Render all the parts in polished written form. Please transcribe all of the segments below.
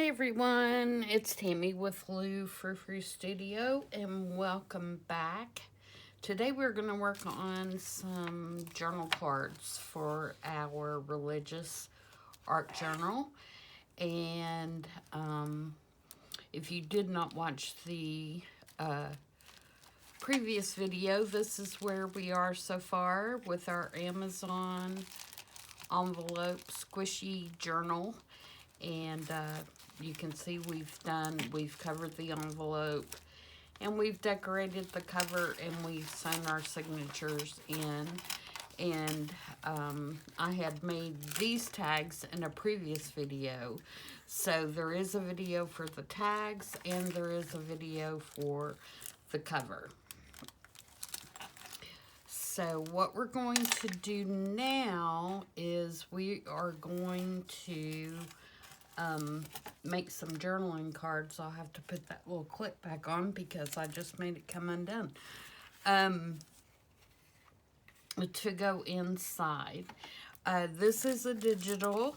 Hi everyone, it's Tammy with Frou-frou Studio and welcome back. Today we're going to work on some journal cards for our religious art journal. And if you did not watch the previous video, this is where we are so far with our Amazon envelope squishy journal. And you can see we've covered the envelope and we've decorated the cover and we've signed our signatures in. And I had made these tags in a previous video. So there is a video for the tags and there is a video for the cover. So what we're going to do now is we are going to make some journaling cards. I'll have to put that little clip back on because I just made it come undone. To go inside. This is a digital,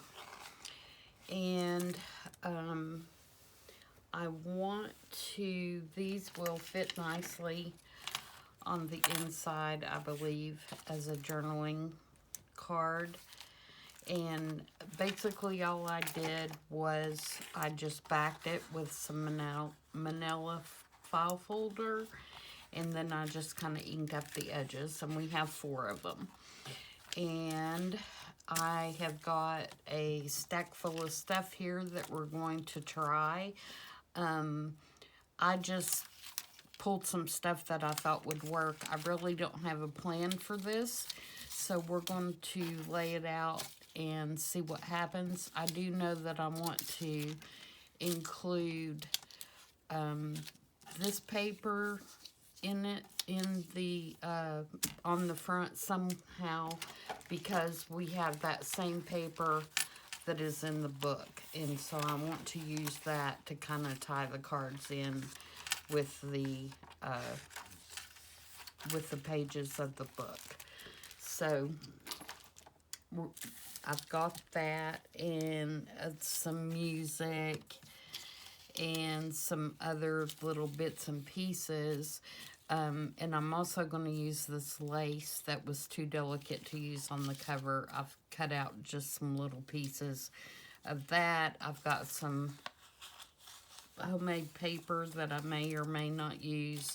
and I want to, these will fit nicely on the inside, I believe, as a journaling card. And basically all I did was I just backed it with some manila file folder, and then I just kind of inked up the edges, and we have 4 of them. And I have got a stack full of stuff here that we're going to try. I just pulled some stuff that I thought would work. I really don't have a plan for this, so we're going to lay it out and see what happens. I do know that I want to include this paper in it, in the on the front somehow, because we have that same paper that is in the book, and so I want to use that to kind of tie the cards in with the pages of the book. So I've got that, and some music and some other little bits and pieces. And I'm also going to use this lace that was too delicate to use on the cover. I've cut out just some little pieces of that. I've got some homemade paper that I may or may not use.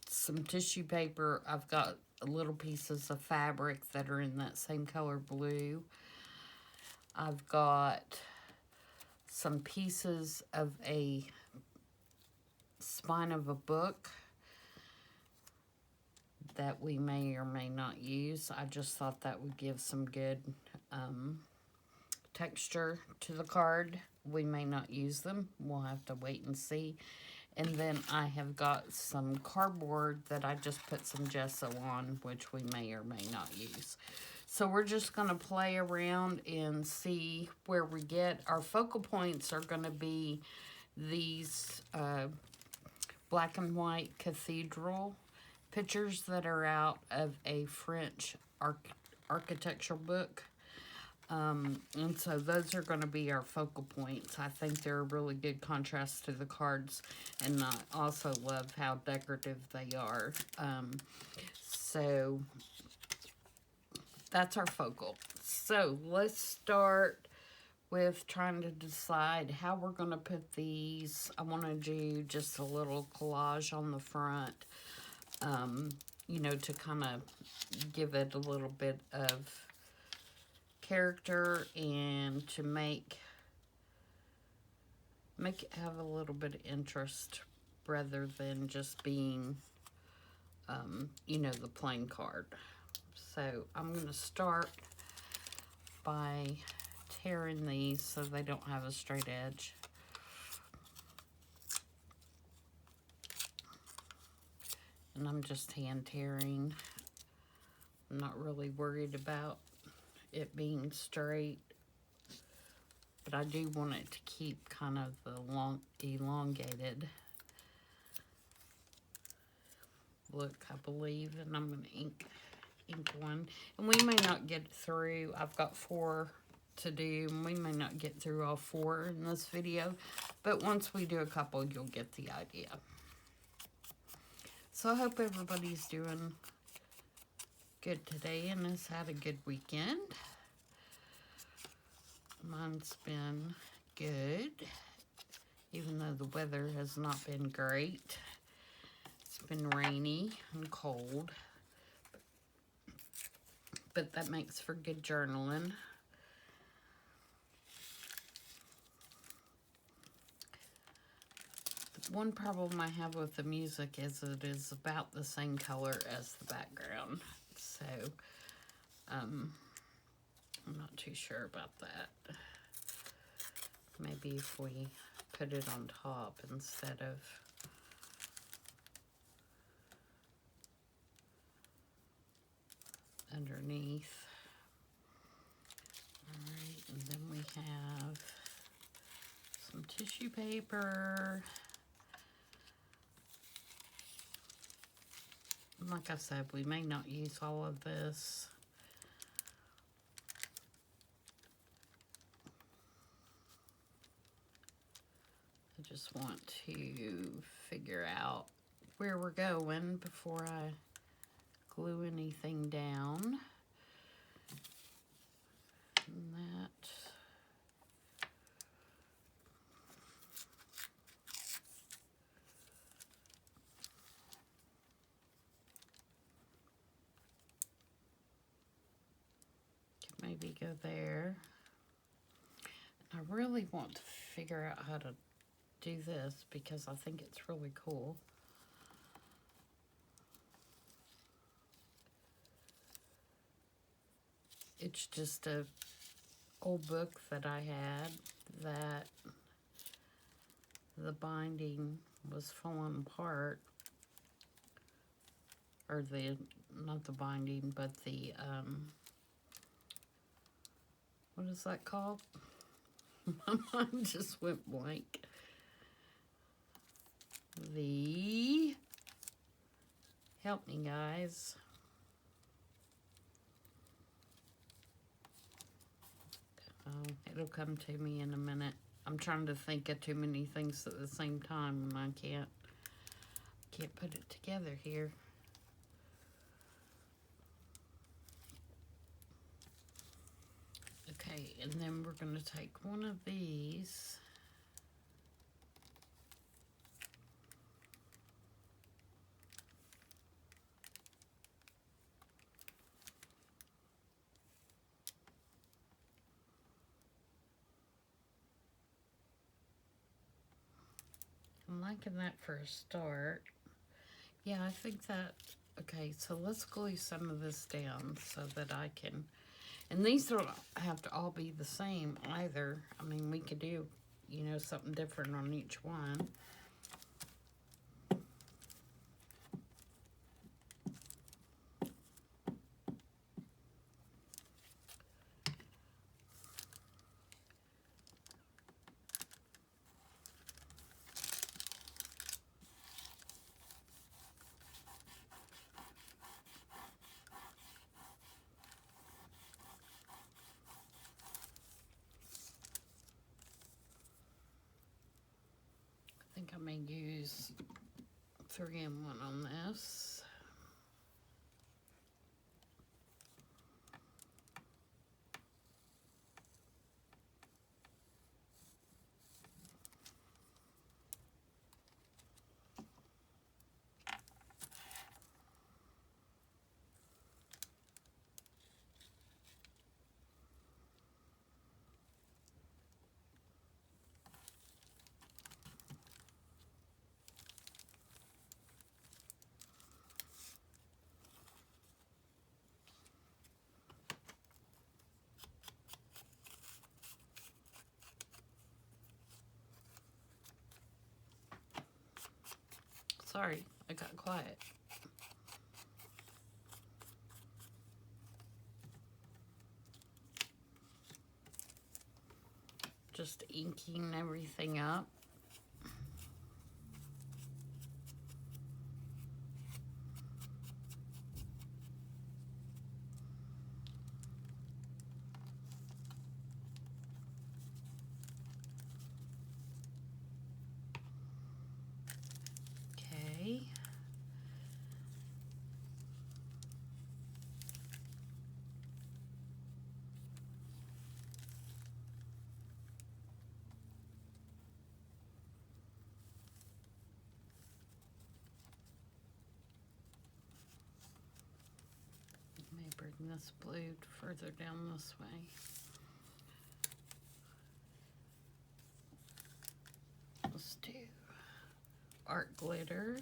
Some tissue paper. I've got little pieces of fabric that are in that same color blue. I've got some pieces of a spine of a book that we may or may not use. I just thought that would give some good texture to the card. We may not use them. We'll have to wait and see. And then I have got some cardboard that I just put some gesso on, which we may or may not use. So we're just going to play around and see where we get. Our focal points are going to be these black and white cathedral pictures that are out of a French architecture book. And so those are going to be our focal points. I think they're a really good contrast to the cards, and I also love how decorative they are. So that's our focal. So let's start with trying to decide how we're going to put these. I want to do just a little collage on the front, you know, to kind of give it a little bit of character and to make it have a little bit of interest rather than just being, you know, the plain card. So I'm going to start by tearing these so they don't have a straight edge. And I'm just hand tearing. I'm not really worried about it being straight, but I do want it to keep kind of the elongated look, I believe. And I'm going to ink one, and we may not get through. I've got 4 to do, and we may not get through all 4 in this video, but once we do a couple, you'll get the idea. So I hope everybody's doing good today and has had a good weekend. Mine's been good, even though the weather has not been great. It's been rainy and cold, but that makes for good journaling. One problem I have with the music is it is about the same color as the background. So, I'm not too sure about that. Maybe if we put it on top instead of underneath. All right, and then we have some tissue paper. Like I said, we may not use all of this. I just want to figure out where we're going before I glue anything down. And that. Could maybe go there. I really want to figure out how to do this because I think it's really cool. It's just a old book that I had that the binding was falling apart, or not the binding, but the what is that called? My mind just went blank. Help me, guys. Oh, it'll come to me in a minute. I'm trying to think of too many things at the same time, and I can't put it together here. Okay, and then we're going to take one of these. I'm liking that for a start. Yeah, I think that, okay, so let's glue some of this down so that I can, and these don't have to all be the same either. I mean, we could do, you know, something different on each one. I think I may use 3-in-1 on this. Sorry, I got quiet. Just inking everything up. Okay. Let me bring this blue further down this way. Let's do art glitter.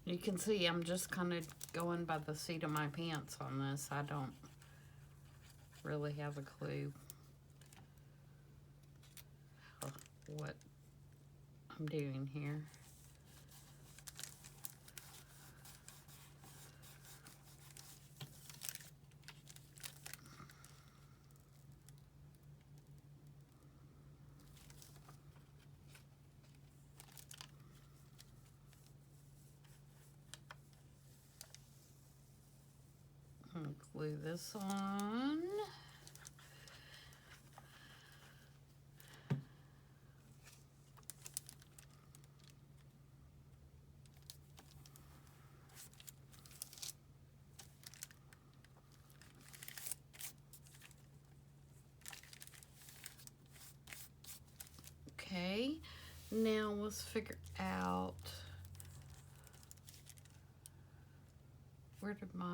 You can see I'm just kind of going by the seat of my pants on this. I don't really have a clue what I'm doing here. Glue this on. Okay, now let's figure out where did my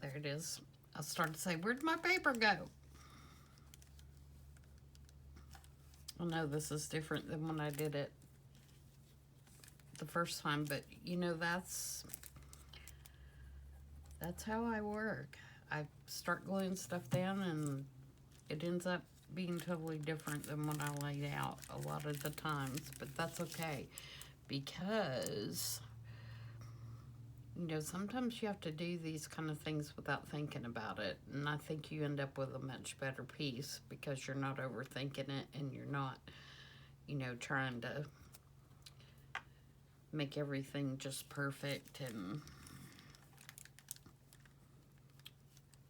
there it is. I started to say, where'd my paper go? I know this is different than when I did it the first time, but you know, that's how I work. I start gluing stuff down and it ends up being totally different than what I laid out a lot of the times, but that's okay, because you know, sometimes you have to do these kind of things without thinking about it, and I think you end up with a much better piece because you're not overthinking it and you're not, you know, trying to make everything just perfect. And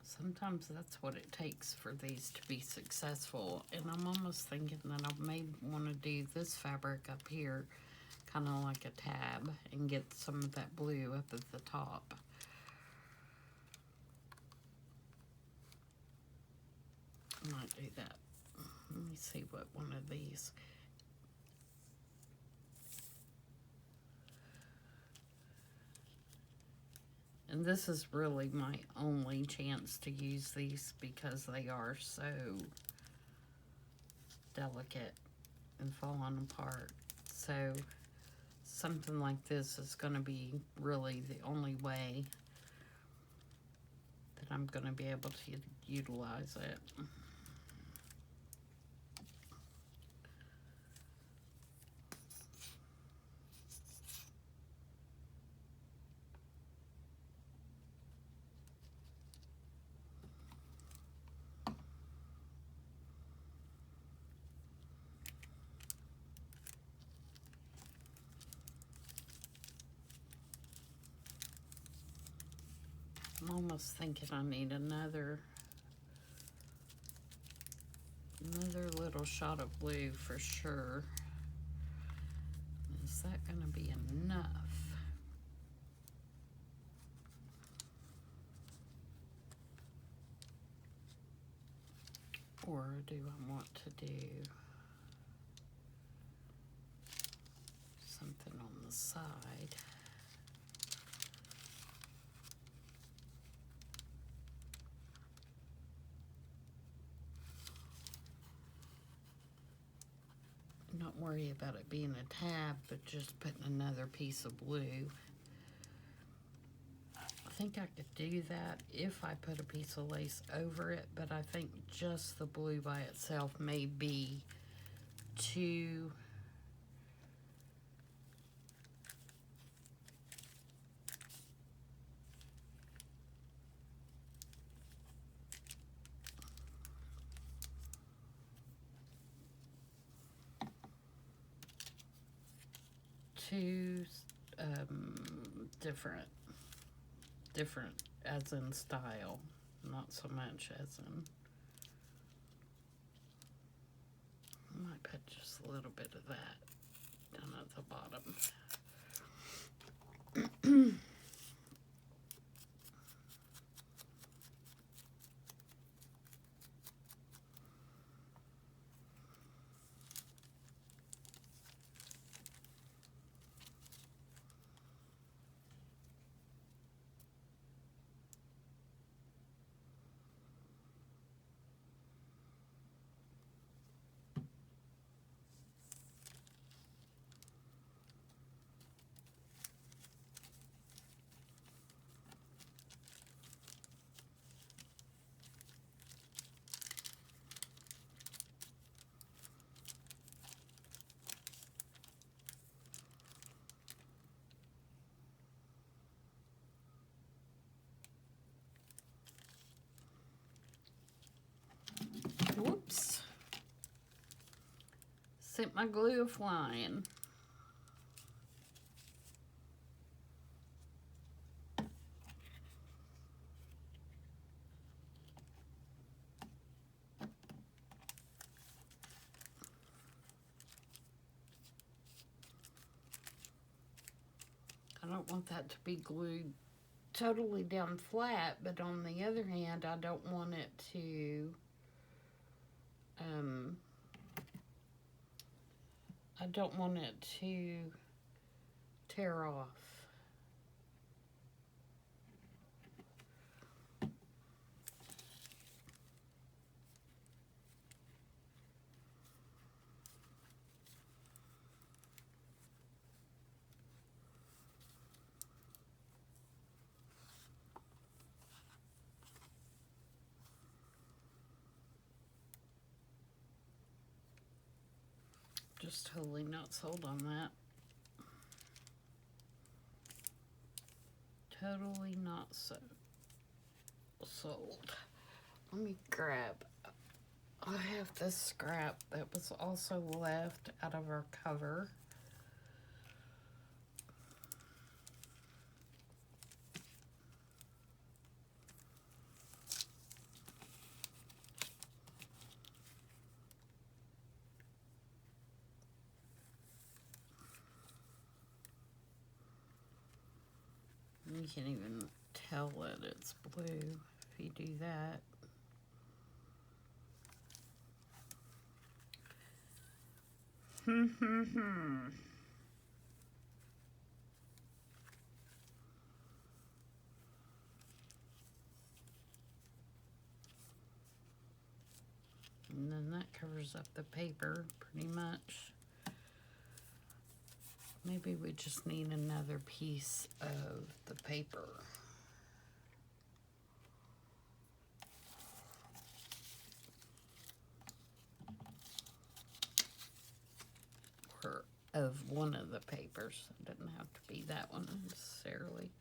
sometimes that's what it takes for these to be successful. And I'm almost thinking that I may want to do this fabric up here kind of like a tab and get some of that blue up at the top. I might do that. Let me see what one of these. And this is really my only chance to use these because they are so delicate and falling apart. So something like this is going to be really the only way that I'm going to be able to utilize it. I'm almost thinking I need another little shot of blue for sure. Is that going to be enough? Or do I want to do something on the side? Not worry about it being a tab, but just putting another piece of blue. I think I could do that if I put a piece of lace over it, but I think just the blue by itself may be too two different as in style, not so much as in. I might put just a little bit of that down at the bottom. Whoops. Sent my glue flying. I don't want that to be glued totally down flat, but on the other hand, I don't want it to tear off. Just totally not sold on that. Totally not sold. Let me grab. I have this scrap that was also left out of our cover. You can't even tell that it's blue if you do that. And then that covers up the paper pretty much. Maybe we just need another piece of the paper. Or of one of the papers. It doesn't have to be that one necessarily.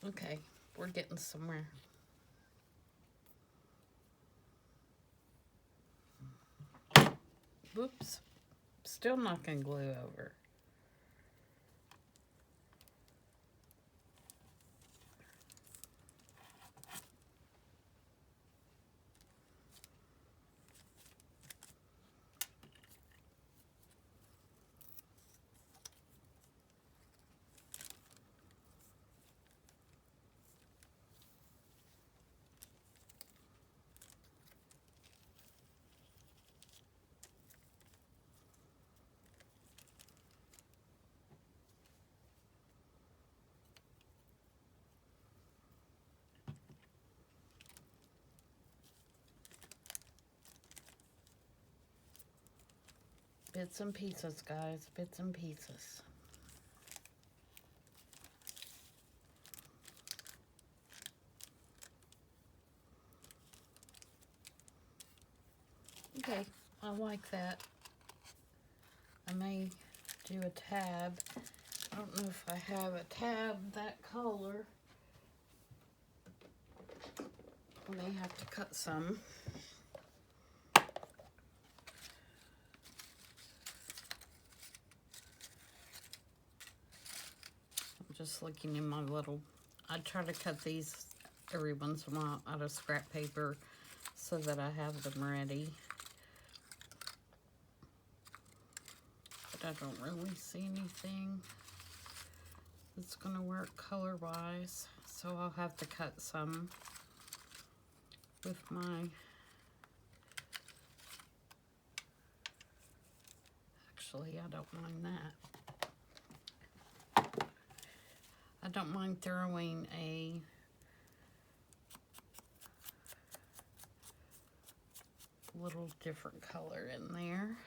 Okay, we're getting somewhere. Whoops. Still knocking glue over. Bits and pieces, guys. Bits and pieces. Okay, I like that. I may do a tab. I don't know if I have a tab that color. I may have to cut some. I'm just looking in my little, I try to cut these every once in a while out of scrap paper so that I have them ready. But I don't really see anything that's gonna work color-wise, so I'll have to cut some with my, actually I don't mind that. I don't mind throwing a little different color in there.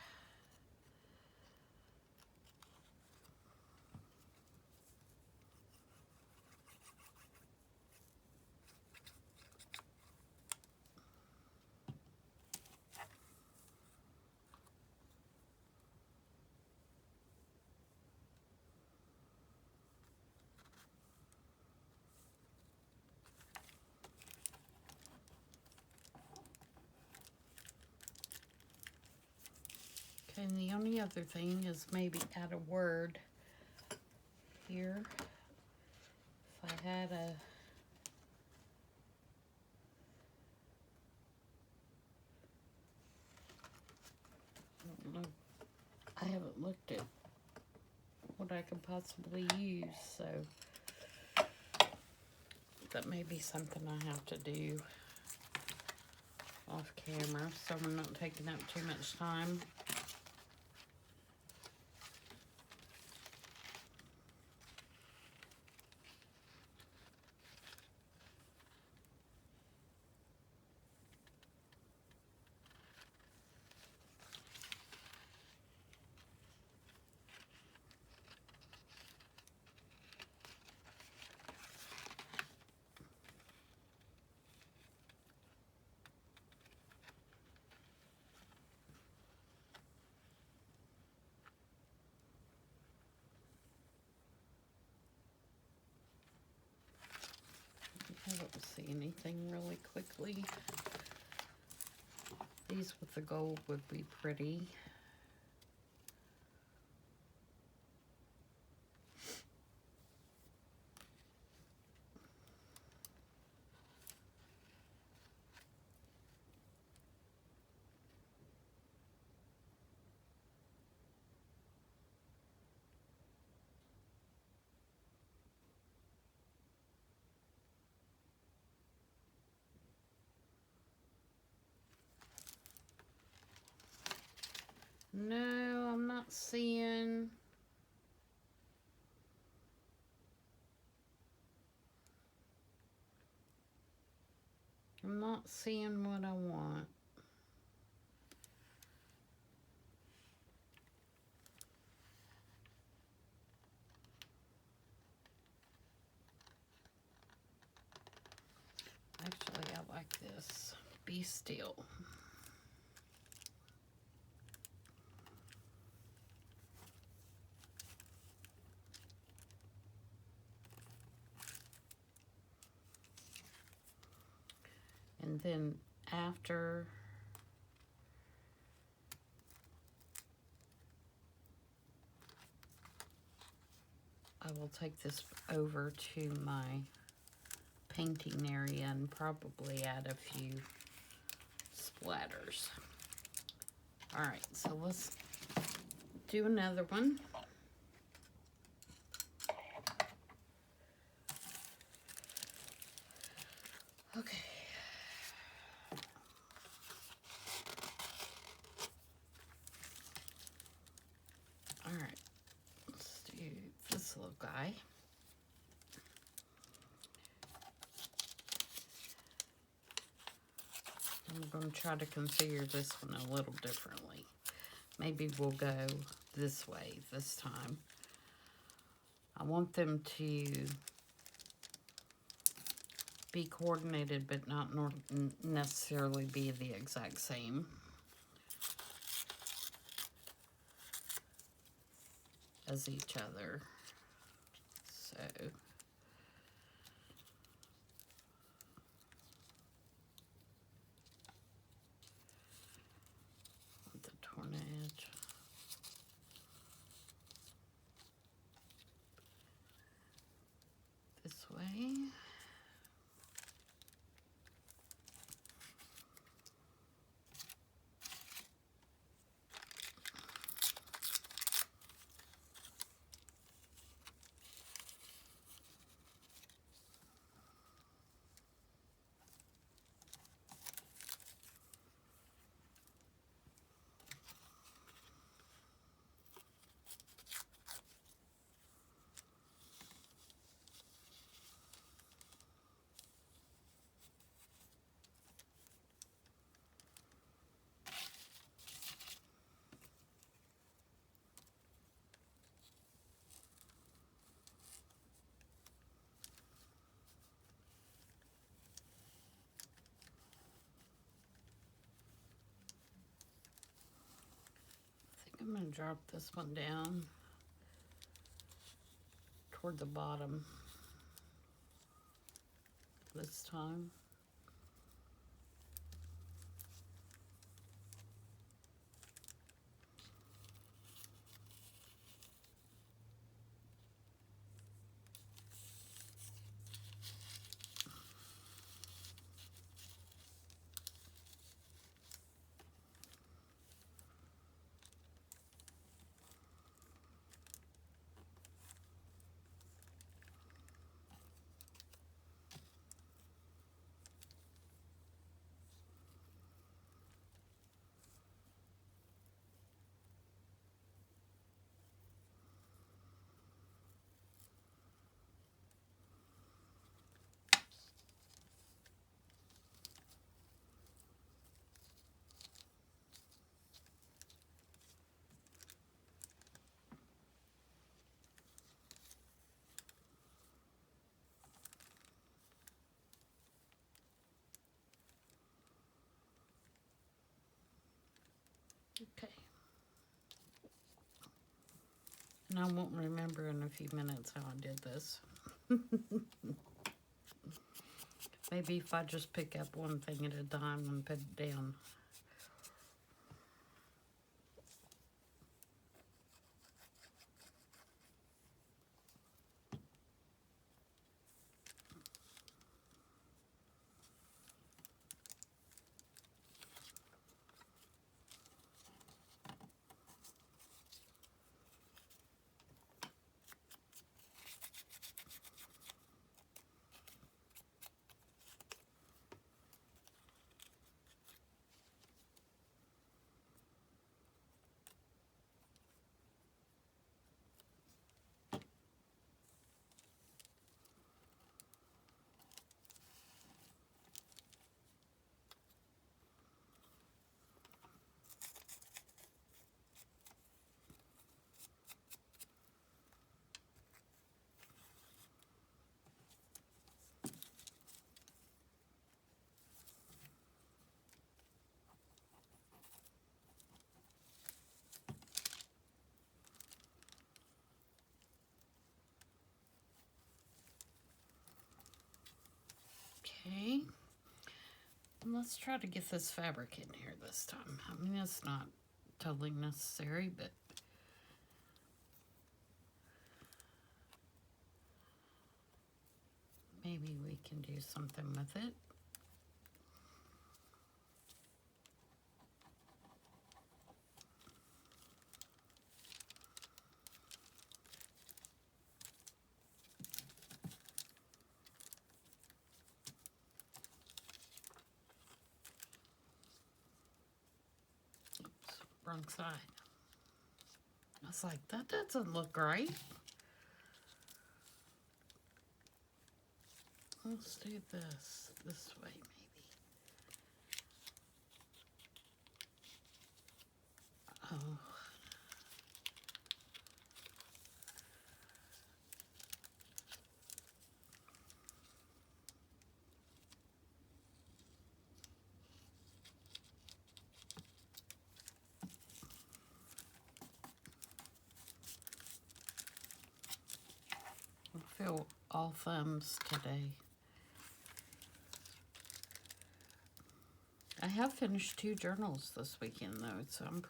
And the only other thing is maybe add a word here. If I had a, I don't know, I haven't looked at what I could possibly use, so that may be something I have to do off camera, so we're not taking up too much time. I don't see anything really quickly. These with the gold would be pretty. No, I'm not seeing. I'm not seeing what I want. Actually, I like this. Be still. And then after I will take this over to my painting area and probably add a few splatters. All right, so let's do another one. Okay. All right, let's do this little guy. I'm going to try to configure this one a little differently. maybe we'll go this way this time. I want them to be coordinated, but not necessarily be the exact same. As each other. So the torn edge. This way. I'm going to drop this one down toward the bottom this time. Okay. And I won't remember in a few minutes how I did this. Maybe if I just pick up one thing at a time and put it down. Okay. And let's try to get this fabric in here this time. I mean, it's not totally necessary, but maybe we can do something with it. Oops, wrong side. I was like, that doesn't look right. Let's do this way maybe. Oh. go all thumbs today. I have finished 2 journals this weekend though, so I'm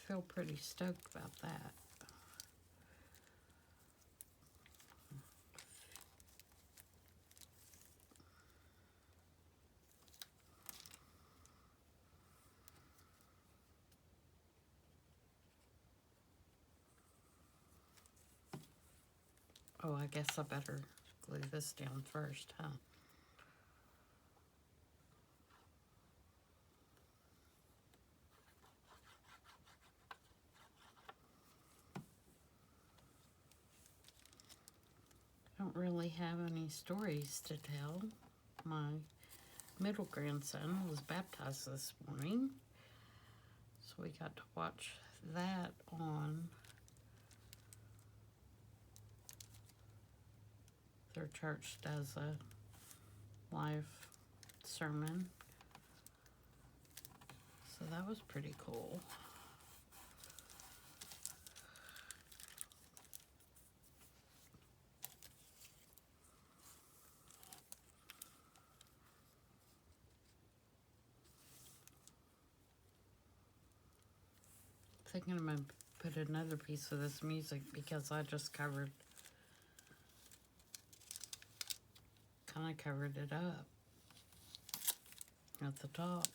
feel pretty stoked about that. Oh, I guess I better glue this down first, huh? I don't really have any stories to tell. My middle grandson was baptized this morning, so we got to watch that on their church does a live sermon, so that was pretty cool. Thinking I'm gonna put another piece of this music because I just kind of covered it up at the top.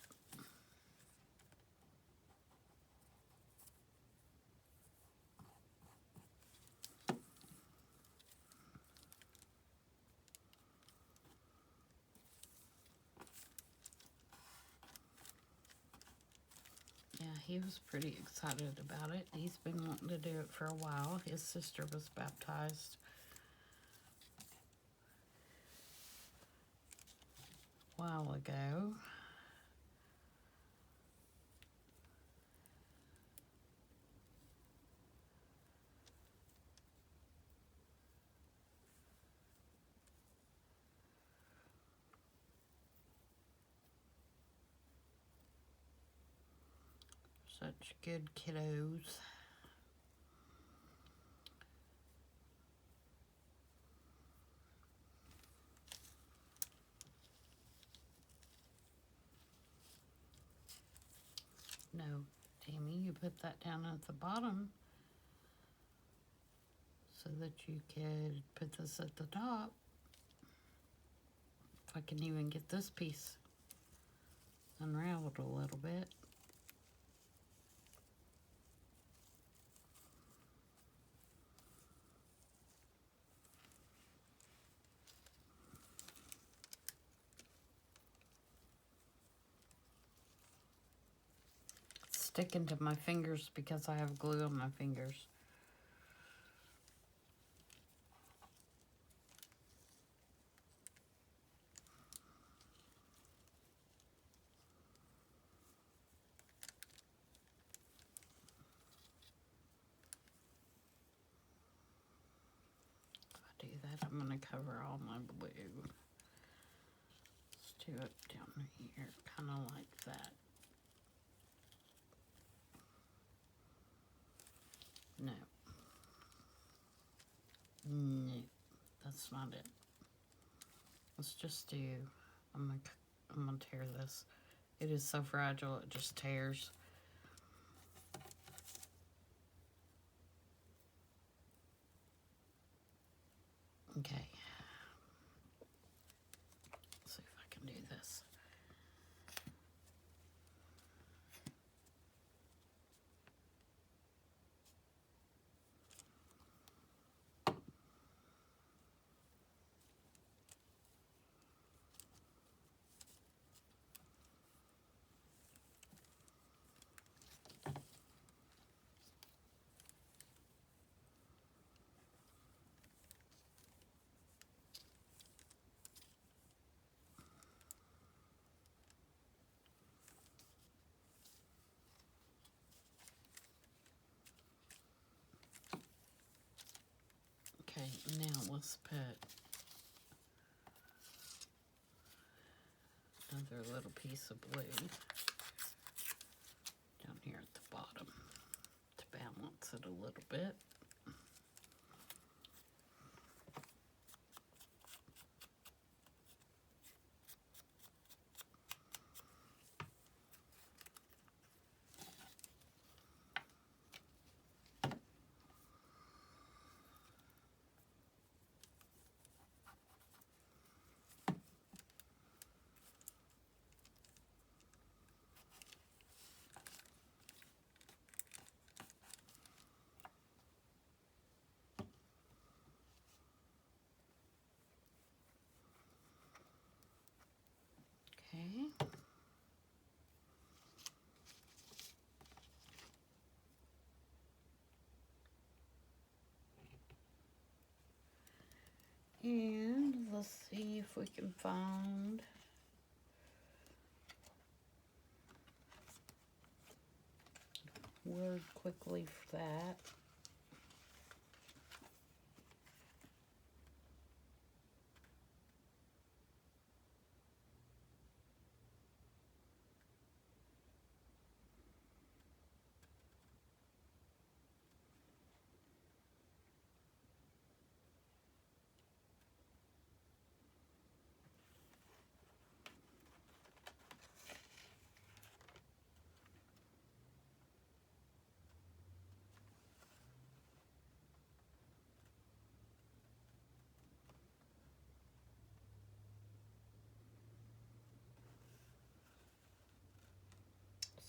Yeah, he was pretty excited about it. He's been wanting to do it for a while. His sister was baptized a while ago. Such good kiddos. No, Tammy, you put that down at the bottom so that you could put this at the top. If I can even get this piece unraveled a little bit. It's sticking to my fingers because I have glue on my fingers. Do that, I'm going to cover all my blue. Let's do it down here, kind of like that. No. No, that's not it. Let's just do, I'm gonna tear this. It is so fragile, it just tears. Okay. Let's see if I can do this. Okay, now let's put another little piece of blue down here at the bottom to balance it a little bit. And let's see if we can find word quickly for that.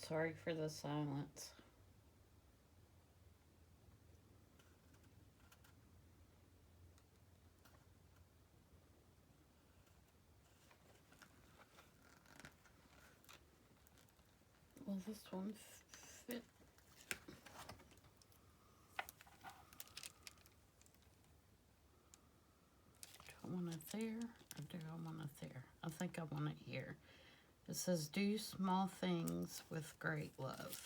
Sorry for the silence. Will this one fit? Do I want it there or do I want it there? I think I want it here. It says, do small things with great love.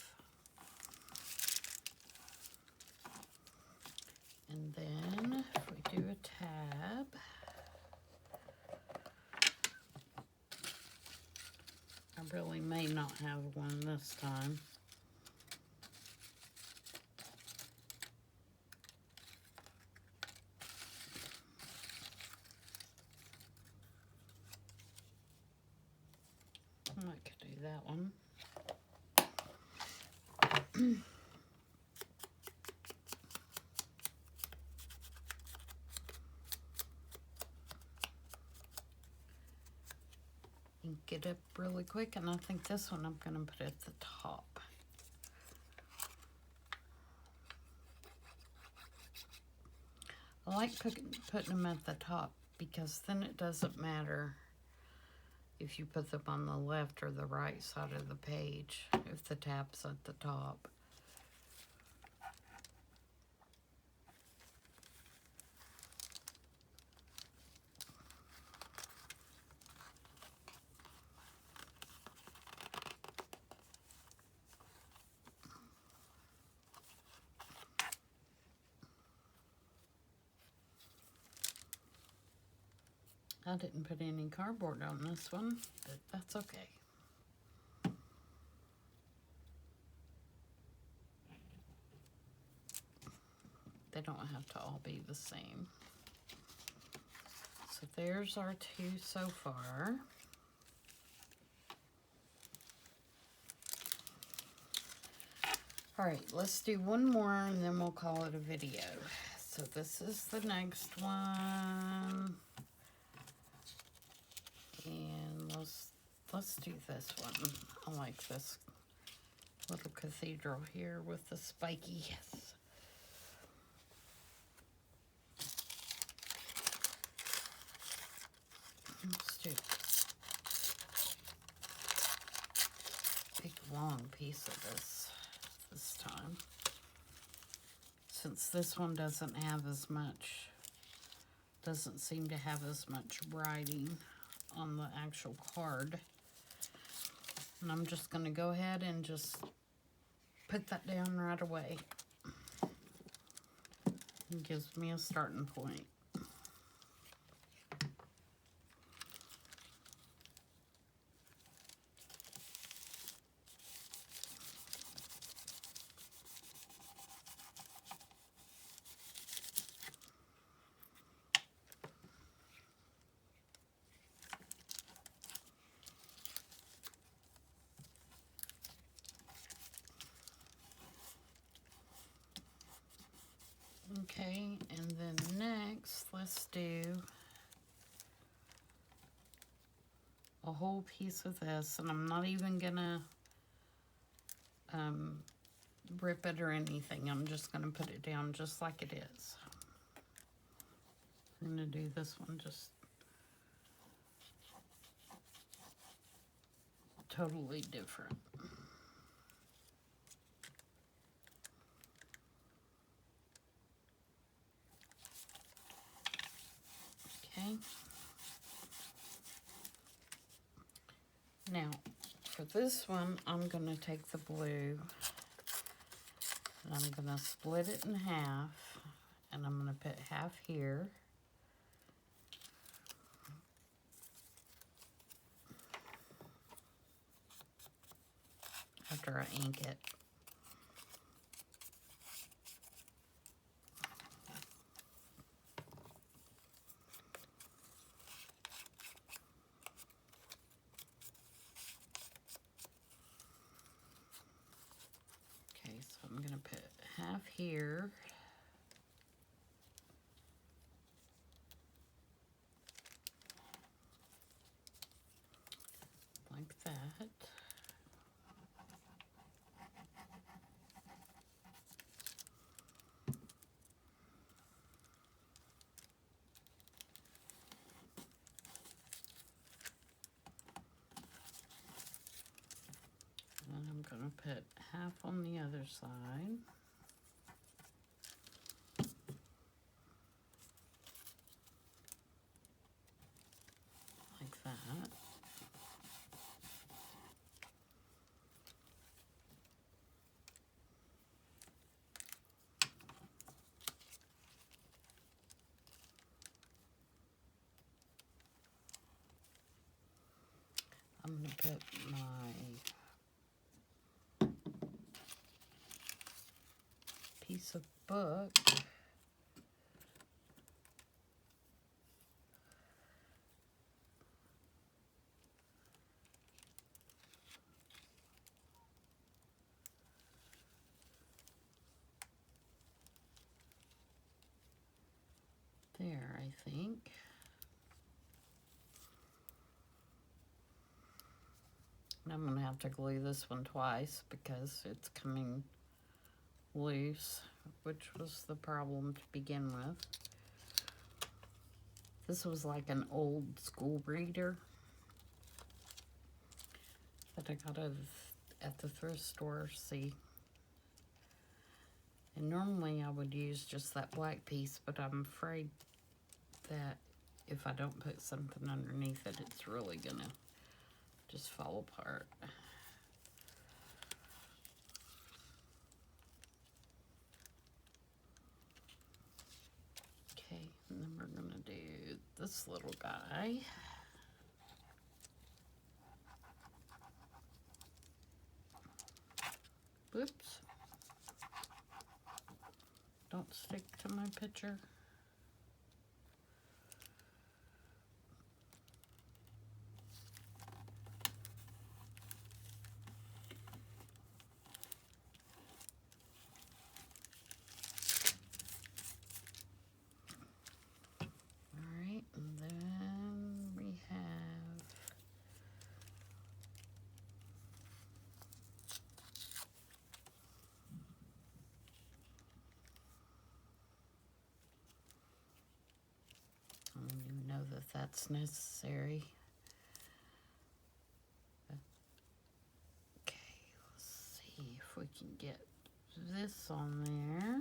And then if we do a tab, I really may not have one this time. I could do that one. Ink it up really quick, and I think this one I'm going to put at the top. I like putting them at the top because then it doesn't matter if you put them on the left or the right side of the page, if the tab's at the top. I didn't put any cardboard on this one, but that's okay. They don't have to all be the same. So there's our two so far. All right, let's do one more and then we'll call it a video. So this is the next one. And let's do this one. I like this little cathedral here with the spiky. Let's do a big long piece of this time. Since this one doesn't seem to have as much writing on the actual card. And I'm just going to go ahead and just put that down right away. It gives me a starting point. Okay, and then next, let's do a whole piece of this, and I'm not even gonna rip it or anything. I'm just gonna put it down just like it is. I'm gonna do this one just totally different. Okay. Now, for this one, I'm going to take the blue and I'm going to split it in half, and I'm going to put half here. After I ink it. Okay, so I'm going to put half here. Like that. And I'm going to put half on the other side. Like that. I'm going to put my piece of book there, I think. And I'm going to have to glue this one twice because it's coming loose, which was the problem to begin with. This was like an old school reader that I got at the thrift store, see. And normally I would use just that black piece, but I'm afraid that if I don't put something underneath it, it's really gonna just fall apart. Okay, and then we're gonna do this little guy. Whoops. Don't stick to my picture. Alright, and then we have I don't even know that that's necessary. Okay, let's see if we can get this on there.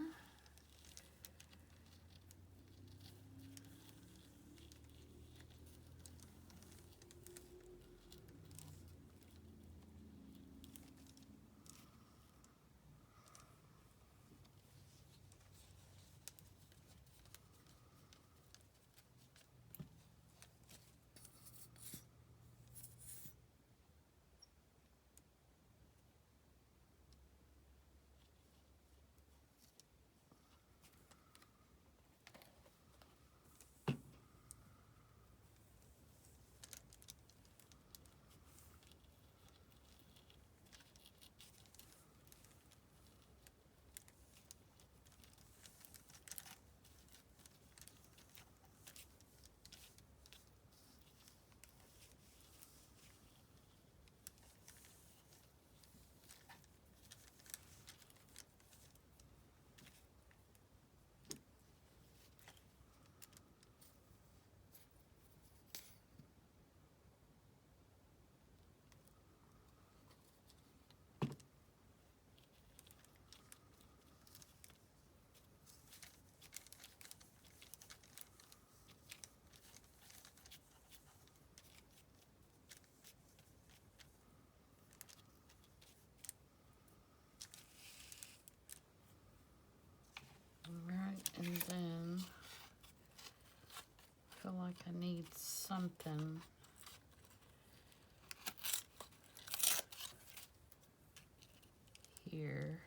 I need something. Here.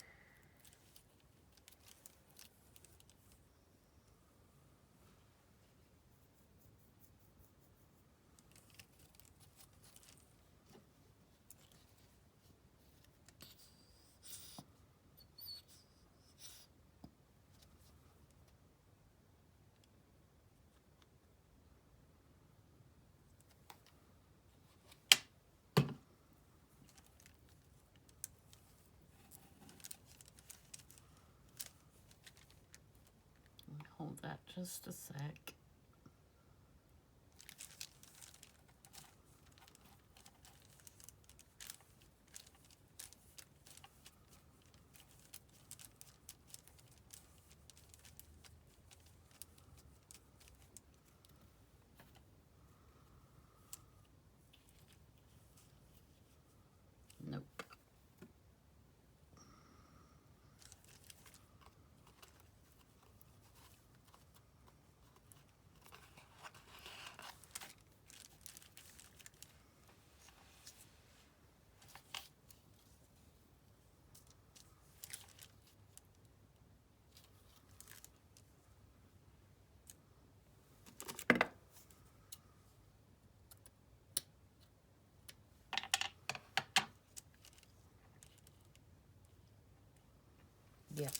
Hold that just a sec. Nope. Yep.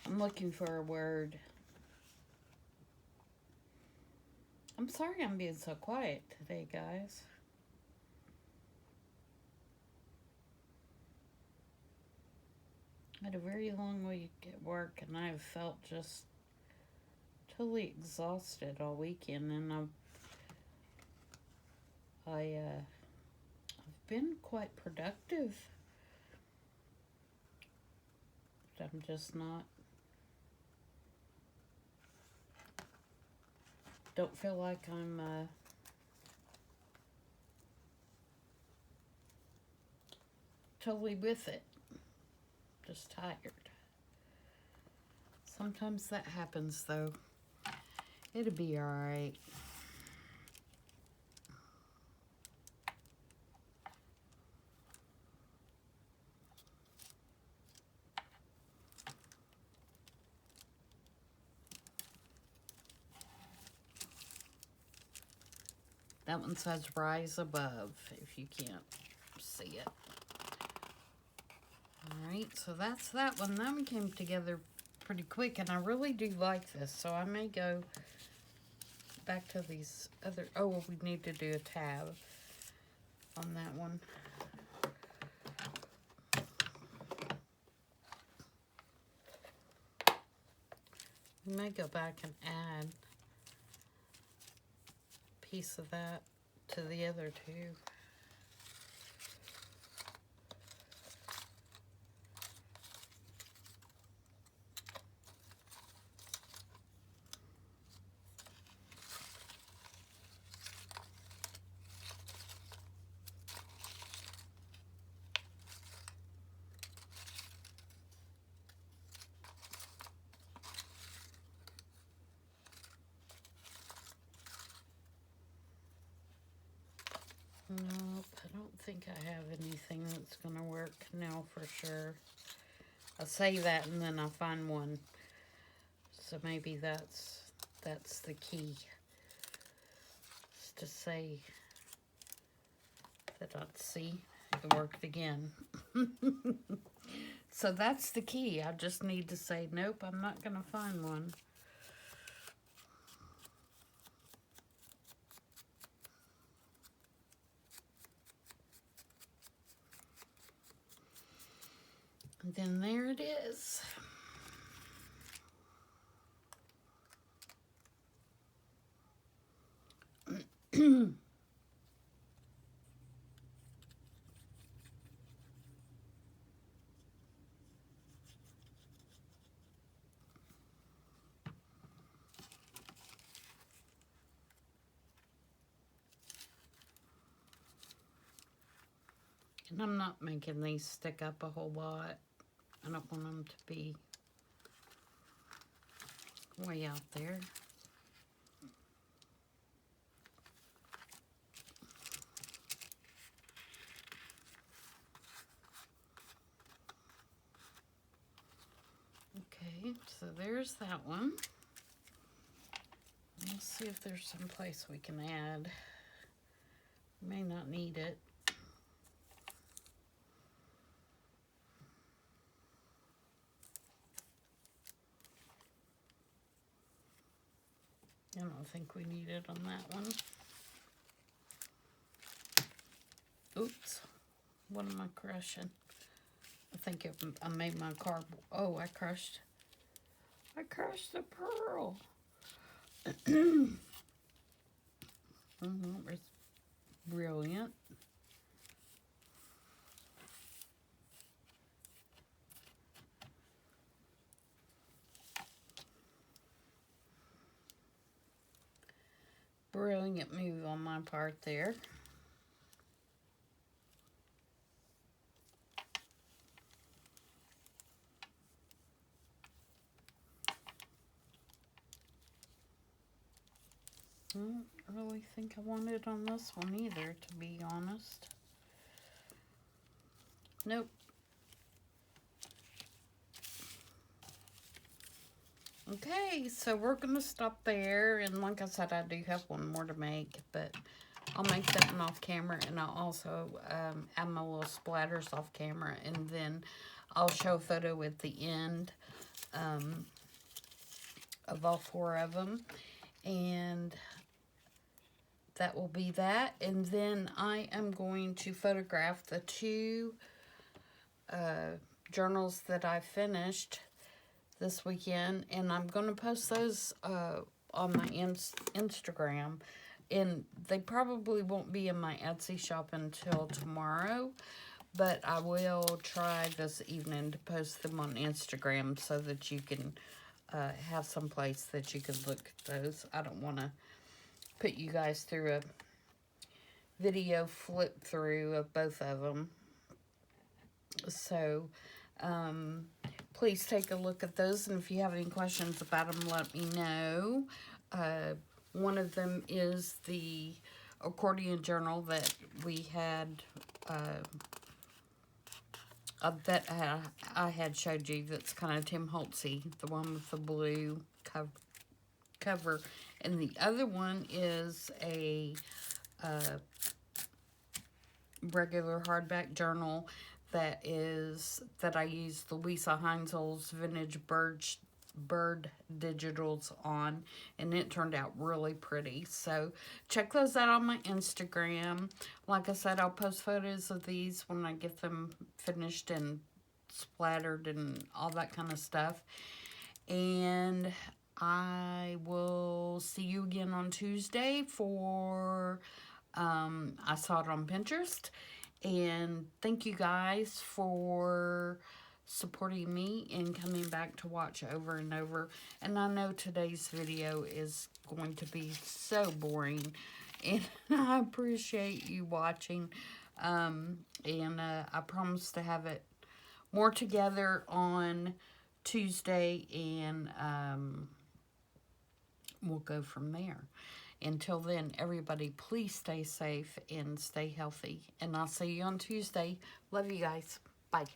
I'm looking for a word. I'm sorry I'm being so quiet today, guys. I had a very long week at work, and I've felt just totally exhausted all weekend, and I've been quite productive. But I'm just not. Don't feel like I'm totally with it. Just tired. Sometimes that happens, though. It'll be all right. That one says rise above, if you can't see it. Alright, so that's that one. That one came together pretty quick, and I really do like this, so I may go back to these other... Oh, well, we need to do a tab on that one. We may go back and add a piece of that to the other two. Nope, I don't think I have anything that's going to work now for sure. I say that and then I find one. So maybe that's the key. Is to say that see, it worked again. So that's the key. I just need to say, nope, I'm not going to find one. And then there it is. And I'm not making these stick up a whole lot. I don't want them to be way out there. Okay, so there's that one. Let's see if there's some place we can add. May not need it. I don't think we need it on that one. Oops. What am I crushing? I think I made my card. Oh, I crushed the pearl. It's brilliant. Brilliant move on my part there. I don't really think I want it on this one either, to be honest. Nope. Okay, so we're going to stop there. And like I said, I do have one more to make, but I'll make that one off camera. And I'll also add my little splatters off camera. And then I'll show a photo at the end of all 4 of them. And that will be that. And then I am going to photograph the 2 journals that I finished this weekend, and I'm going to post those on my Instagram, and they probably won't be in my Etsy shop until tomorrow, but I will try this evening to post them on Instagram so that you can have some place that you can look at those. I don't want to put you guys through a video flip through of both of them. So, please take a look at those, and if you have any questions about them, let me know. One of them is the accordion journal that we had, that I had showed you, that's kind of Tim Holtzy, the one with the blue cover. And the other one is a regular hardback journal that I used Louisa Heinzel's Vintage Bird Digitals on, and it turned out really pretty. So check those out on my Instagram. Like I said, I'll post photos of these when I get them finished and splattered and all that kind of stuff. And I will see you again on Tuesday for I saw it on Pinterest. And thank you guys for supporting me and coming back to watch over and over. And I know today's video is going to be so boring, and I appreciate you watching. I promise to have it more together on Tuesday, and we'll go from there. Until then, everybody, please stay safe and stay healthy. And I'll see you on Tuesday. Love you guys. Bye.